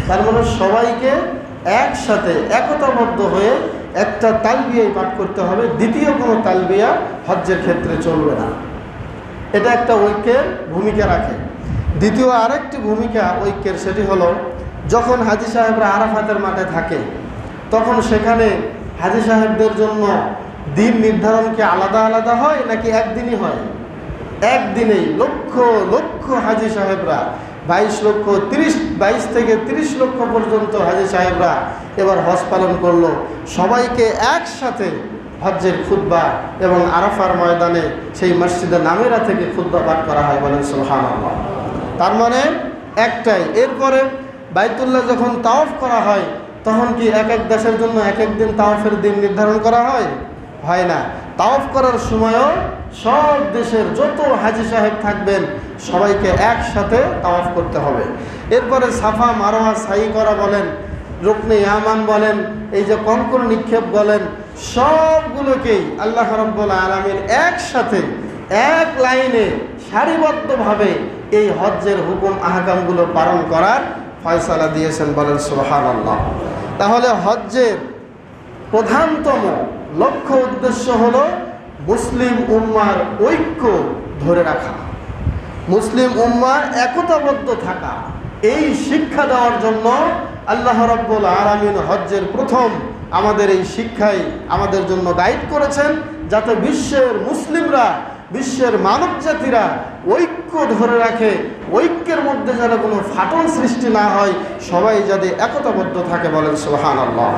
তার মানে সবাইকে একসাথে একতাবদ্ধ হয়ে একটা তালবিয়াই পাঠ করতে হবে, দ্বিতীয় কোনো তালবিয়া হজ্জের ক্ষেত্রে চলবে না। এটা একটা ঐক্যের ভূমিকা রাখে। দ্বিতীয় আরেকটি ভূমিকা ঐক্যের, সেটি হলো যখন হাজী সাহেবরা আরাফাতের মাঠে থাকে তখন সেখানে হাজী সাহেবদের জন্য দিন নির্ধারণ কি আলাদা আলাদা হয় নাকি একদিনই হয়? একদিনেই লক্ষ লক্ষ হাজী সাহেবরা 22 থেকে 30 লক্ষ পর্যন্ত হাজী সাহেবরা এবার হজ পালন করলো। সবাইকে একসাথে হজ্জের খুতবা এবং আরাফার ময়দানে সেই মসজিদে নামেরা থেকে খুতবা পাঠ করা হয়, বলেন সুবহানাল্লাহ। তার মানে একটাই। এরপরে বাইতুল্লাহ যখন তাওয়াফ করা হয় তখন কি এক এক দেশের জন্য এক এক দিন তাওয়াফের দিন নির্ধারণ করা হয়? হয় না। তাওয়াফ করার সময়ও সব দেশের যত হাজী সাহেব থাকবেন সবাইকে একসাথে তাওয়াফ করতে হবে। এরপরে সাফা মারোয়া সাই করা বলেন, রুকনে ইয়ামান বলেন, এই যে কঙ্কর নিক্ষেপ বলেন, সবগুলোকেই আল্লাহ রাব্বুল আলামিন একসাথে এক লাইনে সারিবদ্ধভাবে এই হজ্জের হুকুম আহকামগুলো পালন করার ফয়সালা দিয়েছেন, বলেন সুবহানাল্লাহ। তাহলে হজ্জের প্রধানতম লক্ষ্য উদ্দেশ্য হলো মুসলিম উম্মার ঐক্য ধরে রাখা, মুসলিম উম্মার একতাবদ্ধ থাকা। এই শিক্ষা দেওয়ার জন্য আল্লাহ রাব্বুল আলামিন হজ্জের প্রথম আমাদের এই শিক্ষাই আমাদের জন্য গাইড করেছেন, যাতে বিশ্বের মুসলিমরা, বিশ্বের মানব জাতিরা ঐক্য ধরে রাখে, ঐক্যের মধ্যে যেন কোনো ফাটল সৃষ্টি না হয়, সবাই যাতে একতাবদ্ধ থাকে, বলেন সুবহানাল্লাহ।